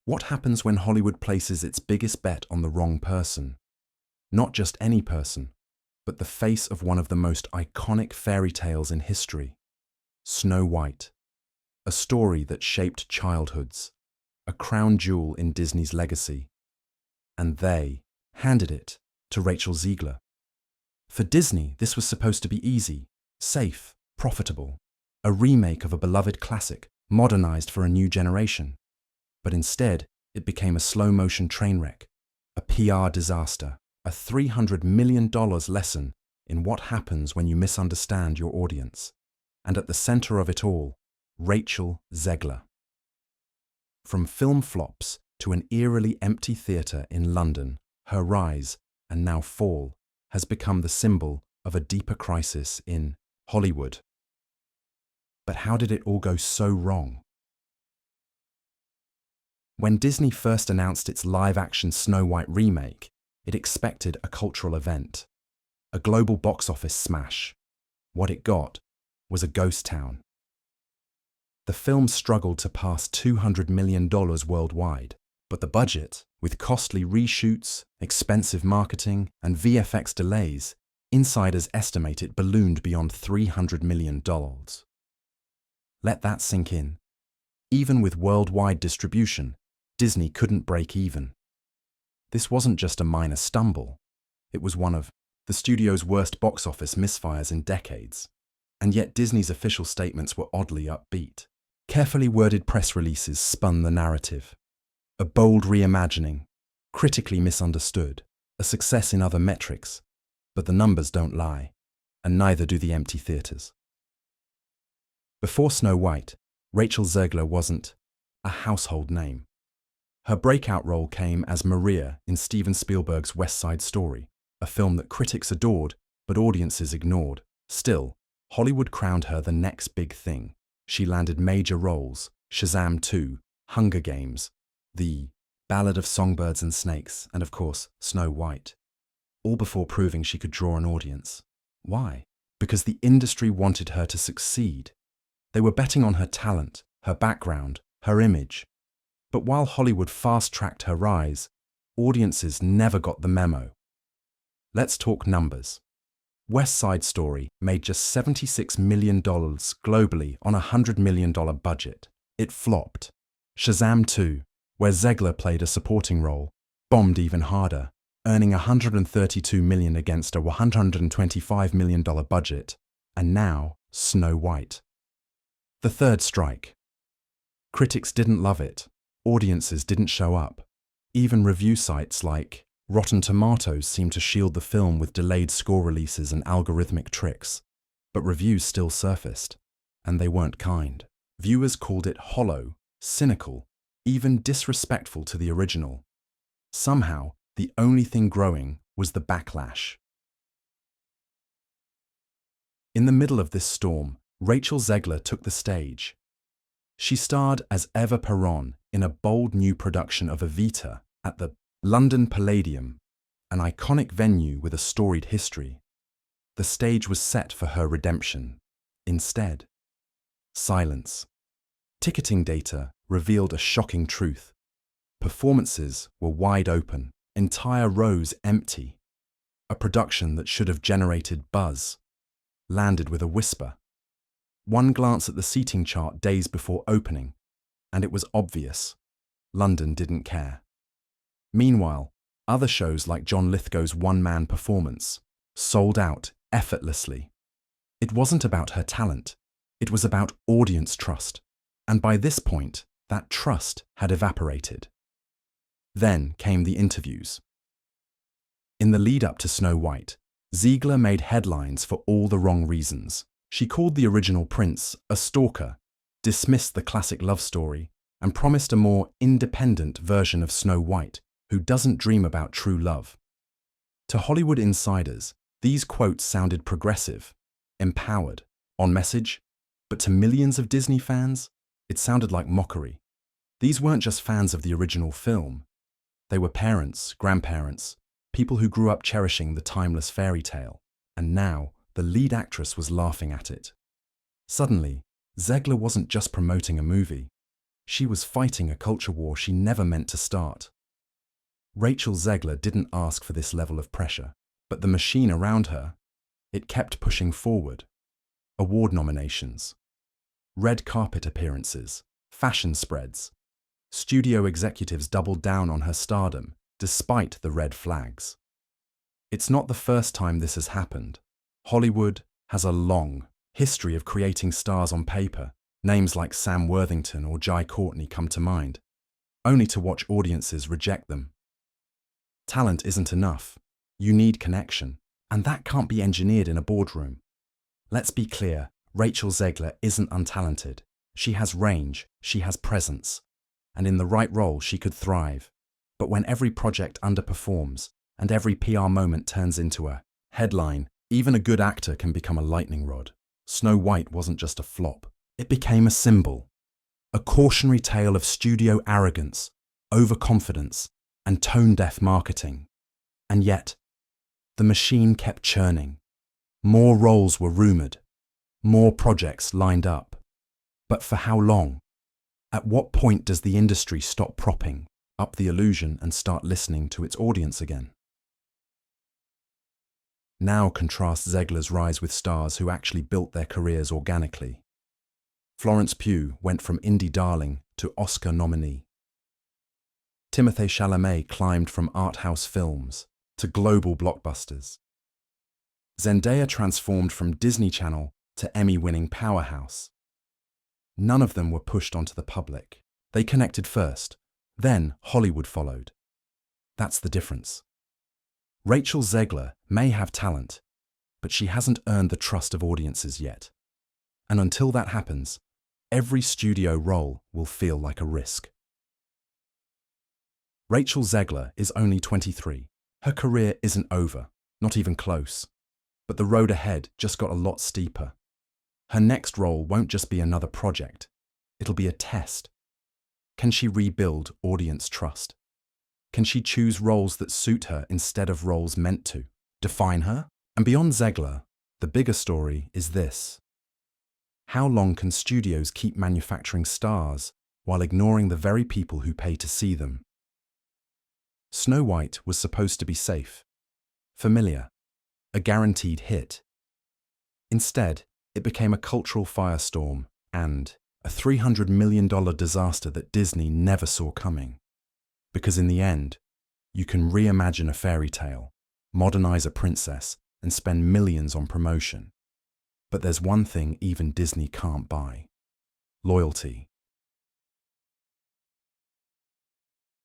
What happens when Hollywood places its biggest bet on the wrong person? Not just any person, but the face of one of the most iconic fairy tales in history, Snow White, a story that shaped childhoods, a crown jewel in Disney's legacy. And they handed it to Rachel Zegler. For Disney, this was supposed to be easy, safe, profitable, a remake of a beloved classic, modernized for a new generation. But instead, it became a slow-motion train wreck, a PR disaster, a $300 million lesson in what happens when you misunderstand your audience. And at the center of it all, Rachel Zegler. From film flops to an eerily empty theatre in London, her rise, and now fall, has become the symbol of a deeper crisis in Hollywood. But how did it all go so wrong? When Disney first announced its live-action Snow White remake, it expected a cultural event, a global box office smash. What it got was a ghost town. The film struggled to pass $200 million worldwide, but the budget, with costly reshoots, expensive marketing, and VFX delays, insiders estimate it ballooned beyond $300 million. Let that sink in. Even with worldwide distribution, Disney couldn't break even. This wasn't just a minor stumble. It was one of the studio's worst box office misfires in decades. And yet Disney's official statements were oddly upbeat. Carefully worded press releases spun the narrative. A bold reimagining, critically misunderstood, a success in other metrics. But the numbers don't lie, and neither do the empty theatres. Before Snow White, Rachel Zegler wasn't a household name. Her breakout role came as Maria in Steven Spielberg's West Side Story, a film that critics adored but audiences ignored. Still, Hollywood crowned her the next big thing. She landed major roles: Shazam 2, Hunger Games, The Ballad of Songbirds and Snakes, and of course, Snow White. All before proving she could draw an audience. Why? Because the industry wanted her to succeed. They were betting on her talent, her background, her image. But while Hollywood fast-tracked her rise, audiences never got the memo. Let's talk numbers. West Side Story made just $76 million globally on a $100 million budget. It flopped. Shazam 2, where Zegler played a supporting role, bombed even harder, earning $132 million against a $125 million budget. And now, Snow White. The third strike. Critics didn't love it. Audiences didn't show up. Even review sites like Rotten Tomatoes seemed to shield the film with delayed score releases and algorithmic tricks. But reviews still surfaced, and they weren't kind. Viewers called it hollow, cynical, even disrespectful to the original. Somehow, the only thing growing was the backlash. In the middle of this storm, Rachel Zegler took the stage. She starred as Eva Peron in a bold new production of Evita at the London Palladium, an iconic venue with a storied history. The stage was set for her redemption. Instead, silence. Ticketing data revealed a shocking truth. Performances were wide open, entire rows empty. A production that should have generated buzz landed with a whisper. One glance at the seating chart days before opening, and it was obvious. London didn't care. Meanwhile, other shows like John Lithgow's one-man performance sold out effortlessly. It wasn't about her talent. It was about audience trust. And by this point, that trust had evaporated. Then came the interviews. In the lead-up to Snow White, Zegler made headlines for all the wrong reasons. She called the original prince a stalker, dismissed the classic love story, and promised a more independent version of Snow White, who doesn't dream about true love. To Hollywood insiders, these quotes sounded progressive, empowered, on message, but to millions of Disney fans, it sounded like mockery. These weren't just fans of the original film. They were parents, grandparents, people who grew up cherishing the timeless fairy tale, and now the lead actress was laughing at it. Suddenly, Zegler wasn't just promoting a movie. She was fighting a culture war she never meant to start. Rachel Zegler didn't ask for this level of pressure, but the machine around her, it kept pushing forward. Award nominations, red carpet appearances, fashion spreads. Studio executives doubled down on her stardom, despite the red flags. It's not the first time this has happened. Hollywood has a long history of creating stars on paper. Names like Sam Worthington or Jai Courtney come to mind, only to watch audiences reject them. Talent isn't enough. You need connection, and that can't be engineered in a boardroom. Let's be clear, Rachel Zegler isn't untalented. She has range, she has presence, and in the right role she could thrive. But when every project underperforms, and every PR moment turns into a headline, even a good actor can become a lightning rod. Snow White wasn't just a flop. It became a symbol, a cautionary tale of studio arrogance, overconfidence, and tone-deaf marketing. And yet, the machine kept churning. More roles were rumoured, more projects lined up. But for how long? At what point does the industry stop propping up the illusion and start listening to its audience again? Now contrast Zegler's rise with stars who actually built their careers organically. Florence Pugh went from indie darling to Oscar nominee. Timothée Chalamet climbed from art house films to global blockbusters. Zendaya transformed from Disney Channel to Emmy-winning powerhouse. None of them were pushed onto the public. They connected first, then Hollywood followed. That's the difference. Rachel Zegler may have talent, but she hasn't earned the trust of audiences yet. And until that happens, every studio role will feel like a risk. Rachel Zegler is only 23. Her career isn't over, not even close. But the road ahead just got a lot steeper. Her next role won't just be another project. It'll be a test. Can she rebuild audience trust? Can she choose roles that suit her instead of roles meant to define her? And beyond Zegler, the bigger story is this. How long can studios keep manufacturing stars while ignoring the very people who pay to see them? Snow White was supposed to be safe, familiar, a guaranteed hit. Instead, it became a cultural firestorm and a $300 million disaster that Disney never saw coming. Because in the end, you can reimagine a fairy tale, modernize a princess, and spend millions on promotion. But there's one thing even Disney can't buy: loyalty.